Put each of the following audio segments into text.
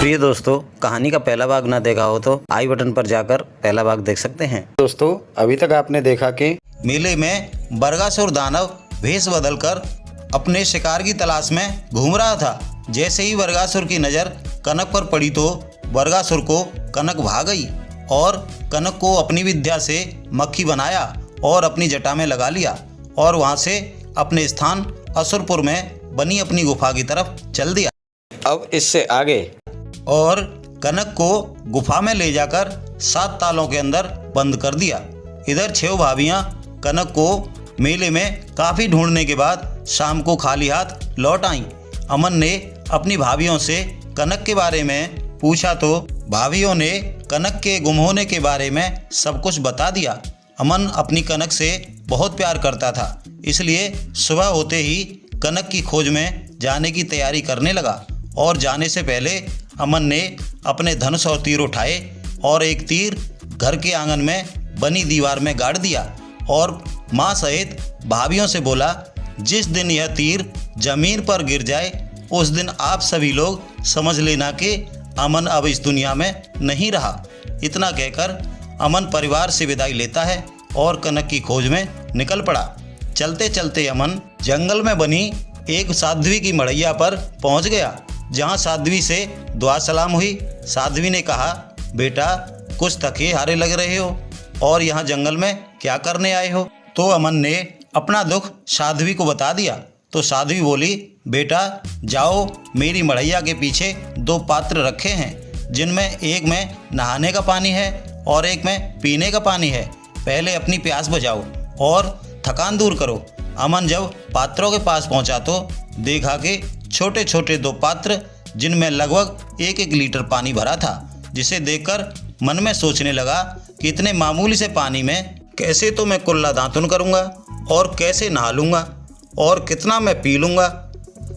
प्रिय दोस्तों, कहानी का पहला भाग ना देखा हो तो आई बटन पर जाकर पहला भाग देख सकते हैं। दोस्तों, अभी तक आपने देखा कि मेले में बरगासुर दानव भेष बदलकर अपने शिकार की तलाश में घूम रहा था। जैसे ही बरगासुर की नज़र कनक पर पड़ी तो बरगासुर को कनक भा गई और कनक को अपनी विद्या से मक्खी बनाया और अपनी जटा में लगा लिया और वहाँ से अपने स्थान असुरपुर में बनी अपनी गुफा की तरफ चल दिया। अब इससे आगे और कनक को गुफा में ले जाकर 7 तालों के अंदर बंद कर दिया। इधर 6 भाभियाँ कनक को मेले में काफ़ी ढूंढने के बाद शाम को खाली हाथ लौट आईं। अमन ने अपनी भाभियों से कनक के बारे में पूछा तो भाभियों ने कनक के गुम होने के बारे में सब कुछ बता दिया। अमन अपनी कनक से बहुत प्यार करता था, इसलिए सुबह होते ही कनक की खोज में जाने की तैयारी करने लगा और जाने से पहले अमन ने अपने धनुष और तीर उठाए और एक तीर घर के आंगन में बनी दीवार में गाड़ दिया और माँ सहित भाभियों से बोला, जिस दिन यह तीर जमीन पर गिर जाए उस दिन आप सभी लोग समझ लेना कि अमन अब इस दुनिया में नहीं रहा। इतना कहकर अमन परिवार से विदाई लेता है और कनक की खोज में निकल पड़ा। चलते चलते अमन जंगल में बनी एक साध्वी की मड़ैया पर पहुंच गया, जहां साध्वी से दुआ सलाम हुई। साध्वी ने कहा, बेटा कुछ थके हारे लग रहे हो और यहाँ जंगल में क्या करने आए हो? तो अमन ने अपना दुख साध्वी को बता दिया। तो साध्वी बोली, बेटा जाओ, मेरी मड़ैया के पीछे 2 पात्र रखे हैं, जिनमें एक में नहाने का पानी है और एक में पीने का पानी है। पहले अपनी प्यास बुझाओ और थकान दूर करो। अमन जब पात्रों के पास पहुंचा तो देखा कि छोटे छोटे 2 पात्र जिनमें लगभग 1-1 लीटर पानी भरा था, जिसे देखकर मन में सोचने लगा कि इतने मामूली से पानी में कैसे तो मैं कुल्ला दातुन करूँगा और कैसे नहा लूँगा और कितना मैं पी लूँगा।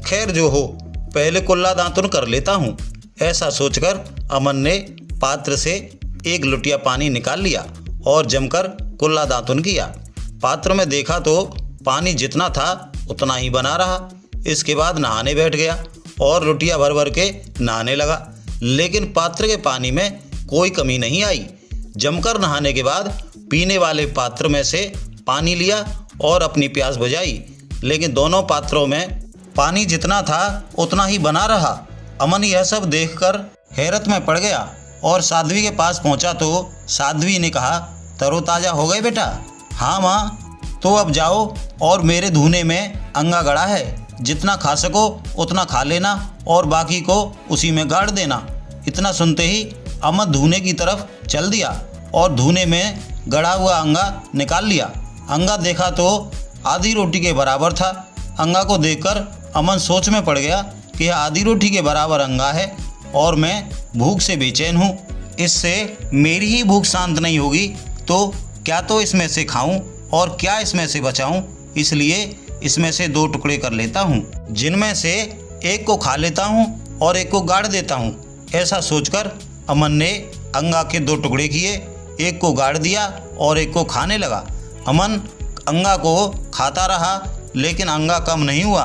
खैर जो हो, पहले कुल्ला दातुन कर लेता हूँ। ऐसा सोचकर अमन ने पात्र से 1 लुटिया पानी निकाल लिया और जमकर कुल्ला दातुन किया। पात्र में देखा तो पानी जितना था उतना ही बना रहा। इसके बाद नहाने बैठ गया और लुटिया भर भर के नहाने लगा, लेकिन पात्र के पानी में कोई कमी नहीं आई। जमकर नहाने के बाद पीने वाले पात्र में से पानी लिया और अपनी प्यास बुझाई, लेकिन दोनों पात्रों में पानी जितना था उतना ही बना रहा। अमन यह सब देखकर हैरत में पड़ गया और साध्वी के पास पहुंचा तो साध्वी ने कहा, तरोताज़ा हो गए बेटा? हाँ माँ। तो अब जाओ और मेरे धूने में अंगा गड़ा है, जितना खा सको उतना खा लेना और बाकी को उसी में गाड़ देना। इतना सुनते ही अमन धूने की तरफ चल दिया और धूने में गड़ा हुआ अंगा निकाल लिया। अंगा देखा तो आधी रोटी के बराबर था। अंगा को देखकर अमन सोच में पड़ गया कि यह आधी रोटी के बराबर अंगा है और मैं भूख से बेचैन हूँ। इससे मेरी ही भूख शांत नहीं होगी, तो क्या तो इसमें से खाऊं और क्या इसमें से बचाऊं। इसलिए इसमें से 2 टुकड़े कर लेता हूँ, जिनमें से एक को खा लेता हूँ और एक को गाड़ देता हूँ। ऐसा सोचकर अमन ने अंगा के 2 टुकड़े किए, एक को गाड़ दिया और एक को खाने लगा। अमन अंगा को खाता रहा, लेकिन अंगा कम नहीं हुआ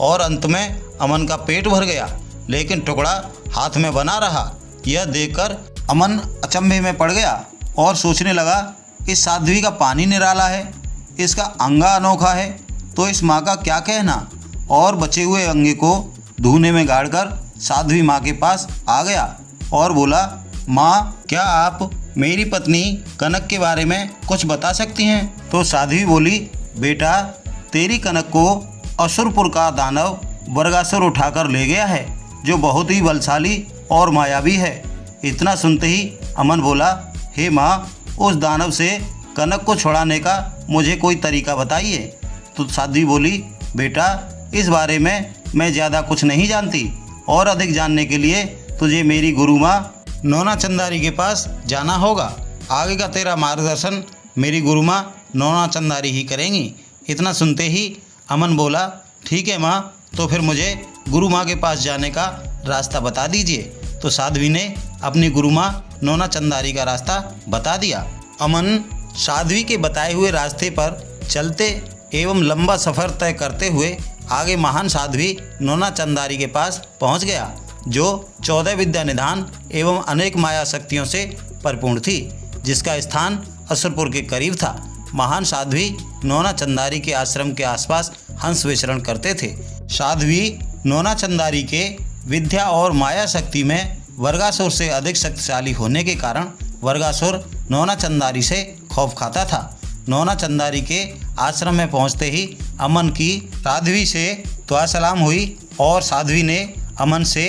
और अंत में अमन का पेट भर गया, लेकिन टुकड़ा हाथ में बना रहा। यह देखकर अमन अचंभे में पड़ गया और सोचने लगा, इस साध्वी का पानी निराला है, इसका अंगा अनोखा है, तो इस माँ का क्या कहना। और बचे हुए अंगे को धूने में गाड़कर साध्वी माँ के पास आ गया और बोला, माँ क्या आप मेरी पत्नी कनक के बारे में कुछ बता सकती हैं? तो साध्वी बोली, बेटा तेरी कनक को असुरपुर का दानव बरगासुर उठाकर ले गया है, जो बहुत ही बलशाली और मायावी है। इतना सुनते ही अमन बोला, हे माँ, उस दानव से कनक को छुड़ाने का मुझे कोई तरीका बताइए। तो साध्वी बोली, बेटा इस बारे में मैं ज़्यादा कुछ नहीं जानती और अधिक जानने के लिए तुझे मेरी गुरु माँ नोना चंदारी के पास जाना होगा। आगे का तेरा मार्गदर्शन मेरी गुरु माँ नोना चंदारी ही करेंगी। इतना सुनते ही अमन बोला, ठीक है माँ, तो फिर मुझे गुरु माँ के पास जाने का रास्ता बता दीजिए। तो साध्वी ने अपनी गुरु माँ नोना चंदारी का रास्ता बता दिया। अमन साध्वी के बताए हुए रास्ते पर चलते एवं लंबा सफ़र तय करते हुए आगे महान साध्वी नोना चंदारी के पास पहुंच गया जो 14 विद्या निधान एवं अनेक माया शक्तियों से परिपूर्ण थी, जिसका स्थान असुरपुर के करीब था। महान साध्वी नोना चंदारी के आश्रम के आसपास हंस विचरण करते थे। साध्वी नोना चंदारी के विद्या और माया शक्ति में वर्गासुर से अधिक शक्तिशाली होने के कारण वर्गासुर नोना चंदारी से खौफ खाता था। नोना चंदारी के आश्रम में पहुंचते ही अमन की साध्वी से दुआ सलाम हुई और साध्वी ने अमन से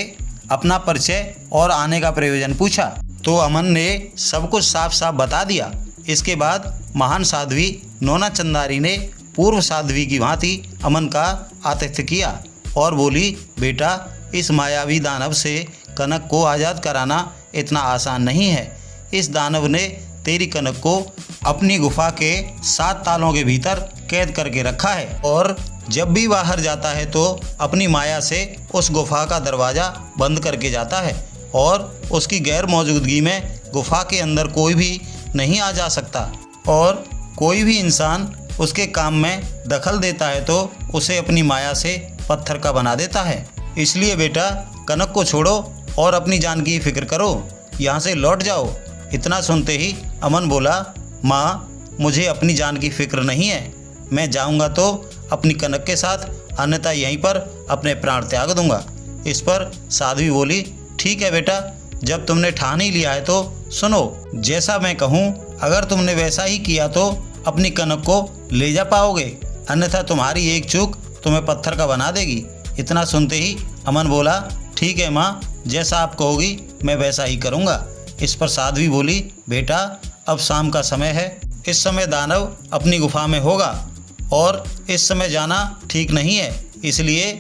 अपना परिचय और आने का प्रयोजन पूछा, तो अमन ने सब कुछ साफ साफ बता दिया। इसके बाद महान साध्वी नोना चंदारी ने पूर्व साध्वी की भांति अमन का आतिथ्य किया और बोली, बेटा, इस मायावी दानव से कनक को आज़ाद कराना इतना आसान नहीं है। इस दानव ने तेरी कनक को अपनी गुफा के 7 तालों के भीतर कैद करके रखा है और जब भी बाहर जाता है तो अपनी माया से उस गुफा का दरवाज़ा बंद करके जाता है और उसकी गैर मौजूदगी में गुफा के अंदर कोई भी नहीं आ जा सकता और कोई भी इंसान उसके काम में दखल देता है तो उसे अपनी माया से पत्थर का बना देता है। इसलिए बेटा, कनक को छोड़ो और अपनी जान की फिक्र करो, यहाँ से लौट जाओ। इतना सुनते ही अमन बोला, माँ, मुझे अपनी जान की फिक्र नहीं है। मैं जाऊँगा तो अपनी कनक के साथ, अन्यथा यहीं पर अपने प्राण त्याग दूंगा। इस पर साध्वी बोली, ठीक है बेटा, जब तुमने ठान ही लिया है तो सुनो, जैसा मैं कहूँ अगर तुमने वैसा ही किया तो अपनी कनक को ले जा पाओगे, अन्यथा तुम्हारी एक चूक तुम्हें पत्थर का बना देगी। इतना सुनते ही अमन बोला, ठीक है माँ, जैसा आप कहोगी मैं वैसा ही करूँगा। इस पर साध्वी बोली, बेटा, अब शाम का समय है, इस समय दानव अपनी गुफा में होगा और इस समय जाना ठीक नहीं है, इसलिए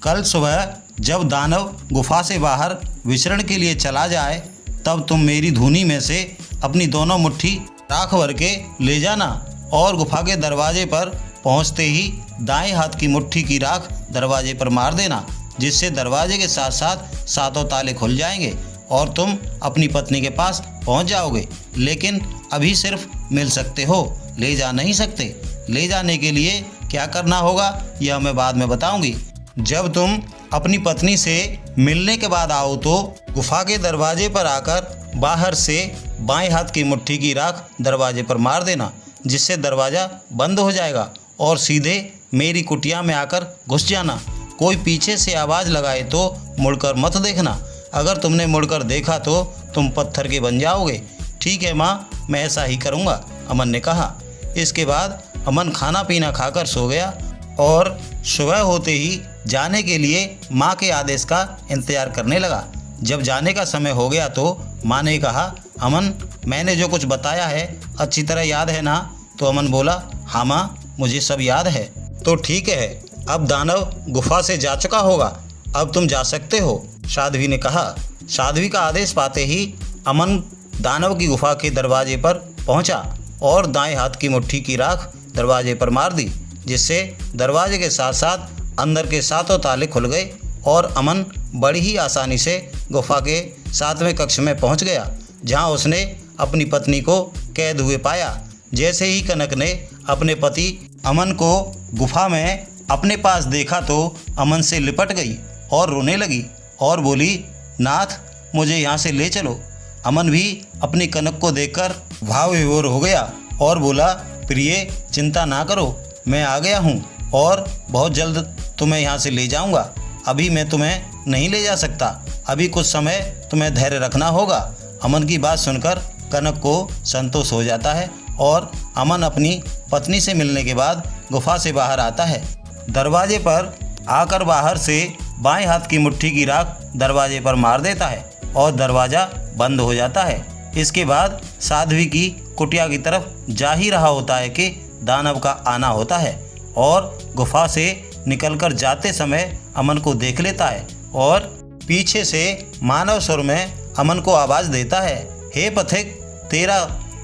कल सुबह जब दानव गुफा से बाहर विचरण के लिए चला जाए तब तुम मेरी धूनी में से अपनी दोनों मुट्ठी राख भर के ले जाना और गुफा के दरवाजे पर पहुंचते ही दाएं हाथ की मुट्ठी की राख दरवाजे पर मार देना, जिससे दरवाजे के साथ साथ 7 ताले खुल जाएंगे और तुम अपनी पत्नी के पास पहुंच जाओगे। लेकिन अभी सिर्फ मिल सकते हो, ले जा नहीं सकते। ले जाने के लिए क्या करना होगा यह मैं बाद में बताऊंगी। जब तुम अपनी पत्नी से मिलने के बाद आओ तो गुफा के दरवाजे पर आकर बाहर से बाएं हाथ की मुट्ठी की राख दरवाजे पर मार देना, जिससे दरवाज़ा बंद हो जाएगा और सीधे मेरी कुटिया में आकर घुस जाना। कोई पीछे से आवाज़ लगाए तो मुड़कर मत देखना, अगर तुमने मुड़कर देखा तो तुम पत्थर के बन जाओगे। ठीक है माँ, मैं ऐसा ही करूँगा, अमन ने कहा। इसके बाद अमन खाना पीना खाकर सो गया और सुबह होते ही जाने के लिए माँ के आदेश का इंतज़ार करने लगा। जब जाने का समय हो गया तो माँ ने कहा, अमन, मैंने जो कुछ बताया है अच्छी तरह याद है ना? तो अमन बोला, हाँ माँ, मुझे सब याद है। तो ठीक है, अब दानव गुफा से जा चुका होगा, अब तुम जा सकते हो, साध्वी ने कहा। साध्वी का आदेश पाते ही अमन दानव की गुफा के दरवाजे पर पहुंचा और दाएं हाथ की मुट्ठी की राख दरवाजे पर मार दी, जिससे दरवाजे के साथ साथ अंदर के 7 ताले खुल गए और अमन बड़ी ही आसानी से गुफा के 7वें कक्ष में पहुंच गया, जहां उसने अपनी पत्नी को कैद हुए पाया। जैसे ही कनक ने अपने पति अमन को गुफा में अपने पास देखा तो अमन से लिपट गई और रोने लगी और बोली, नाथ, मुझे यहाँ से ले चलो। अमन भी अपनी कनक को देखकर भाव विभोर हो गया और बोला, प्रिय, चिंता ना करो, मैं आ गया हूँ और बहुत जल्द तुम्हें यहाँ से ले जाऊँगा। अभी मैं तुम्हें नहीं ले जा सकता, अभी कुछ समय तुम्हें धैर्य रखना होगा। अमन की बात सुनकर कनक को संतोष हो जाता है और अमन अपनी पत्नी से मिलने के बाद गुफा से बाहर आता है। दरवाजे पर आकर बाहर से बाएं हाथ की मुट्ठी की राख दरवाजे पर मार देता है और दरवाज़ा बंद हो जाता है। इसके बाद साध्वी की कुटिया की तरफ जा ही रहा होता है कि दानव का आना होता है और गुफा से निकलकर जाते समय अमन को देख लेता है और पीछे से मानव स्वर में अमन को आवाज़ देता है, हे पथिक, तेरा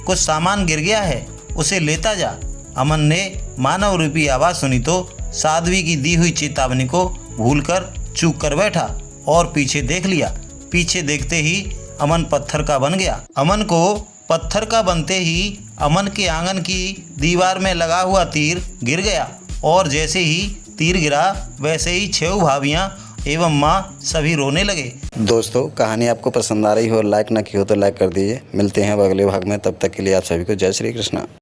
कुछ सामान गिर गया है, उसे लेता जा। अमन ने मानव रूपी आवाज़ सुनी तो साध्वी की दी हुई चेतावनी को भूलकर चूक कर बैठा और पीछे देख लिया। पीछे देखते ही अमन पत्थर का बन गया। अमन को पत्थर का बनते ही अमन के आंगन की दीवार में लगा हुआ तीर गिर गया और जैसे ही तीर गिरा वैसे ही 6 भाभियाँ एवं माँ सभी रोने लगे। दोस्तों कहानी आपको पसंद आ रही हो और लाइक ना की हो तो लाइक कर दीजिए। मिलते हैं अब अगले भाग में, तब तक के लिए आप सभी को जय श्री कृष्णा।